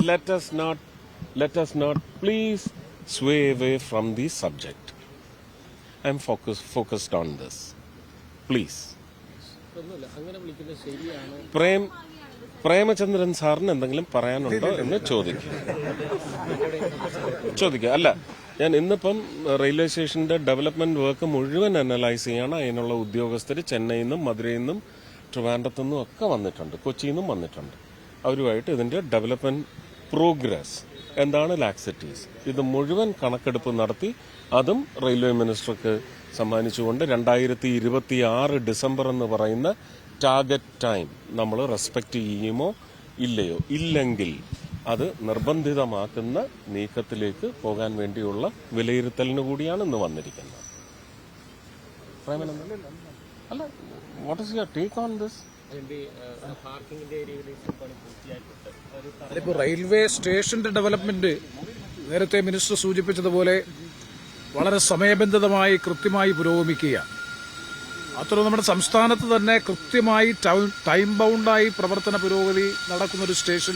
let us not please sway away from the subject. I am focused on this. Please. Premachandran സാറിന് എന്തെങ്കിലും പറയാനുണ്ടോ എന്ന് ചോദിക്കുക. അല്ല, ഞാൻ ഇന്നിപ്പം റെയിൽവേ സ്റ്റേഷന്റെ ഡെവലപ്മെന്റ് വർക്ക് മുഴുവൻ അനലൈസ് ചെയ്യാണ്. അതിനുള്ള ഉദ്യോഗസ്ഥർ ചെന്നൈയിൽ നിന്നും മധുരയിൽ നിന്നും ട്രിവാൻഡ്രത്തു നിന്നും ഒക്കെ വന്നിട്ടുണ്ട്, കൊച്ചിയിൽ നിന്നും വന്നിട്ടുണ്ട്. അവരുമായിട്ട് ഇതിന്റെ ഡെവലപ്മെന്റ് പ്രോഗ്രസ് എന്താണ്, ലാക്സിറ്റീസ്, ഇത് മുഴുവൻ കണക്കെടുപ്പ് നടത്തി അതും റെയിൽവേ മിനിസ്റ്റർക്ക് സമ്മാനിച്ചുകൊണ്ട് 2026 ഡിസംബർ എന്ന് പറയുന്ന ടാർഗറ്റ് ടൈം നമ്മൾ റെസ്പെക്ട് ചെയ്യുമോ ഇല്ലയോ, ഇല്ലെങ്കിൽ അത് നിർബന്ധിതമാക്കുന്ന നീക്കത്തിലേക്ക് പോകാൻ വേണ്ടിയുള്ള വിലയിരുത്തലിന് കൂടിയാണ് ഇന്ന് വന്നിരിക്കുന്നത്. അല്ല, what is your take on this? ഇപ്പോൾ റെയിൽവേ സ്റ്റേഷന്റെ ഡെവലപ്മെന്റ് നേരത്തെ മിനിസ്റ്റർ സൂചിപ്പിച്ചതുപോലെ വളരെ സമയബന്ധിതമായി കൃത്യമായി പുരോഗമിക്കുകയാണ്. അത്ര നമ്മുടെ സംസ്ഥാനത്ത് തന്നെ കൃത്യമായി ടൈം ബൗണ്ടായി പ്രവർത്തന പുരോഗതി നടക്കുന്നൊരു സ്റ്റേഷൻ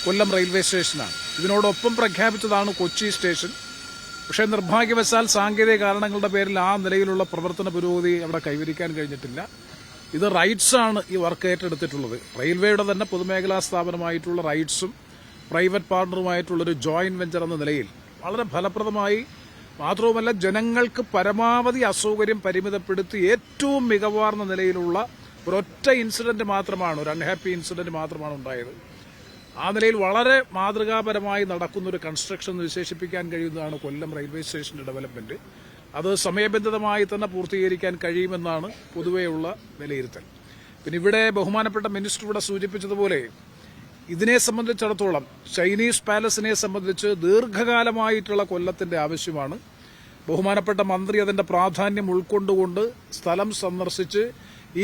കൊല്ലം റെയിൽവേ സ്റ്റേഷനാണ്. ഇതിനോടൊപ്പം പ്രഖ്യാപിച്ചതാണ് കൊച്ചി സ്റ്റേഷൻ. പക്ഷേ നിർഭാഗ്യവശാൽ സാങ്കേതിക കാരണങ്ങളുടെ പേരിൽ ആ നിലയിലുള്ള പ്രവർത്തന പുരോഗതി അവിടെ കൈവരിക്കാൻ കഴിഞ്ഞിട്ടില്ല. ഇത് റൈറ്റ്സ് ആണ് ഈ വർക്ക് ഏറ്റെടുത്തിട്ടുള്ളത്. റെയിൽവേയുടെ തന്നെ പൊതുമേഖലാ സ്ഥാപനമായിട്ടുള്ള റൈറ്റ്സും പ്രൈവറ്റ് പാർട്ണറുമായിട്ടുള്ളൊരു ജോയിന്റ് വെഞ്ചർ എന്ന നിലയിൽ വളരെ ഫലപ്രദമായി, മാത്രവുമല്ല ജനങ്ങൾക്ക് പരമാവധി അസൗകര്യം പരിമിതപ്പെടുത്തി ഏറ്റവും മികവാർന്ന നിലയിലുള്ള ഒരൊറ്റ ഇൻസിഡന്റ് മാത്രമാണ്, ഒരു അൺഹാപ്പി ഇൻസിഡന്റ് മാത്രമാണ് ഉണ്ടായത്. ആ നിലയിൽ വളരെ മാതൃകാപരമായി നടക്കുന്നൊരു കൺസ്ട്രക്ഷൻ എന്ന് വിശേഷിപ്പിക്കാൻ കഴിയുന്നതാണ് കൊല്ലം റെയിൽവേ സ്റ്റേഷന്റെ ഡെവലപ്മെന്റ്. അത് സമയബന്ധിതമായി തന്നെ പൂർത്തീകരിക്കാൻ കഴിയുമെന്നാണ് പൊതുവെയുള്ള വിലയിരുത്തൽ. പിന്നെ ഇവിടെ ബഹുമാനപ്പെട്ട മിനിസ്റ്റർ ഇവിടെ സൂചിപ്പിച്ചതുപോലെ ഇതിനെ സംബന്ധിച്ചിടത്തോളം ചൈനീസ് പാലസിനെ സംബന്ധിച്ച് ദീർഘകാലമായിട്ടുള്ള കൊല്ലത്തിന്റെ ആവശ്യമാണ്. ബഹുമാനപ്പെട്ട മന്ത്രി അതിന്റെ പ്രാധാന്യം ഉൾക്കൊണ്ടുകൊണ്ട് സ്ഥലം സന്ദർശിച്ച്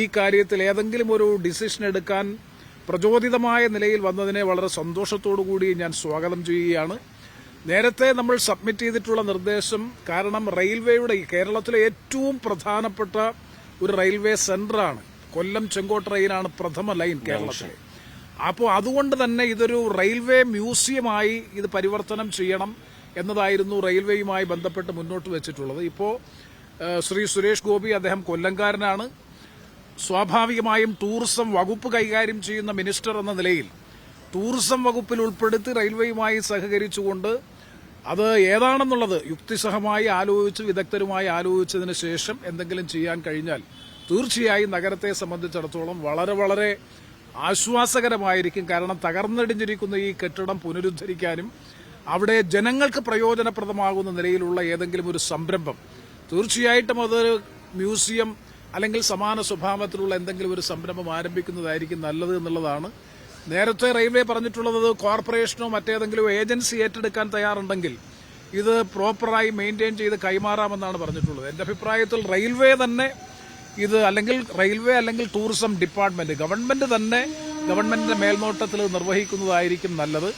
ഈ കാര്യത്തിൽ ഏതെങ്കിലും ഒരു ഡിസിഷൻ എടുക്കാൻ പ്രചോദിതമായ നിലയിൽ വന്നതിനെ വളരെ സന്തോഷത്തോടുകൂടി ഞാൻ സ്വാഗതം ചെയ്യുകയാണ്. നേരത്തെ നമ്മൾ സബ്മിറ്റ് ചെയ്തിട്ടുള്ള നിർദ്ദേശം, കാരണം റെയിൽവേയുടെ കേരളത്തിലെ ഏറ്റവും പ്രധാനപ്പെട്ട ഒരു റെയിൽവേ സെന്ററാണ് കൊല്ലം ചെങ്കോട്ട റെയിലാണ് പ്രഥമ ലൈൻ കേരളത്തിലെ. അപ്പോൾ അതുകൊണ്ട് തന്നെ ഇതൊരു റെയിൽവേ മ്യൂസിയമായി ഇത് പരിവർത്തനം ചെയ്യണം എന്നതായിരുന്നു റെയിൽവേയുമായി ബന്ധപ്പെട്ട് മുന്നോട്ട് വെച്ചിട്ടുള്ളത്. ഇപ്പോൾ ശ്രീ സുരേഷ് ഗോപി, അദ്ദേഹം കൊല്ലംകാരനാണ്. സ്വാഭാവികമായും ടൂറിസം വകുപ്പ് കൈകാര്യം ചെയ്യുന്ന മിനിസ്റ്റർ എന്ന നിലയിൽ ടൂറിസം വകുപ്പിൽ ഉൾപ്പെടുത്തി റെയിൽവേയുമായി സഹകരിച്ചുകൊണ്ട് അത് ഏതാണെന്നുള്ളത് യുക്തിസഹമായി ആലോചിച്ച് വിദഗ്ധരുമായി ആലോചിച്ചതിന് ശേഷം എന്തെങ്കിലും ചെയ്യാൻ കഴിഞ്ഞാൽ തീർച്ചയായും നഗരത്തെ സംബന്ധിച്ചിടത്തോളം വളരെ വളരെ ആശ്വാസകരമായിരിക്കും. കാരണം തകർന്നടിഞ്ഞിരിക്കുന്ന ഈ കെട്ടിടം പുനരുദ്ധരിക്കാനും അവിടെ ജനങ്ങൾക്ക് പ്രയോജനപ്രദമാകുന്ന നിലയിലുള്ള ഏതെങ്കിലും ഒരു സംരംഭം, തീർച്ചയായിട്ടും അതൊരു മ്യൂസിയം അല്ലെങ്കിൽ സമാന സ്വഭാവത്തിലുള്ള എന്തെങ്കിലും ഒരു സംരംഭം ആരംഭിക്കുന്നതായിരിക്കും നല്ലത് എന്നുള്ളതാണ്. നേരത്തെ റെയിൽവേ പറഞ്ഞിട്ടുള്ളത് കോർപ്പറേഷനോ മറ്റേതെങ്കിലും ഏജൻസി ഏറ്റെടുക്കാൻ തയ്യാറുണ്ടെങ്കിൽ ഇത് പ്രോപ്പറായി മെയിൻറ്റെയിൻ ചെയ്ത് കൈമാറാമെന്നാണ് പറഞ്ഞിട്ടുള്ളത്. എന്റെ അഭിപ്രായത്തിൽ റെയിൽവേ തന്നെ ഇത് അല്ലെങ്കിൽ ടൂറിസം ഡിപ്പാർട്ട്മെന്റ് ഗവൺമെന്റിന്റെ മേൽനോട്ടത്തിൽ നിർവഹിക്കുന്നതായിരിക്കും നല്ലത്.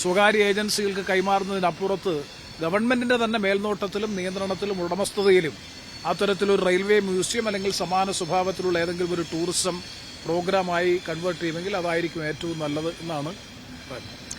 സ്വകാര്യ ഏജൻസികൾക്ക് കൈമാറുന്നതിനപ്പുറത്ത് ഗവൺമെന്റിന്റെ തന്നെ മേൽനോട്ടത്തിലും നിയന്ത്രണത്തിലും ഉടമസ്ഥതയിലും അത്തരത്തിലൊരു റെയിൽവേ മ്യൂസിയം അല്ലെങ്കിൽ സമാന സ്വഭാവത്തിലുള്ള ഏതെങ്കിലും ഒരു ടൂറിസം പ്രോഗ്രാമായി കൺവേർട്ട് ചെയ്യുമെങ്കിൽ അതായിരിക്കും ഏറ്റവും നല്ലത് എന്നാണ് പറയുന്നത്.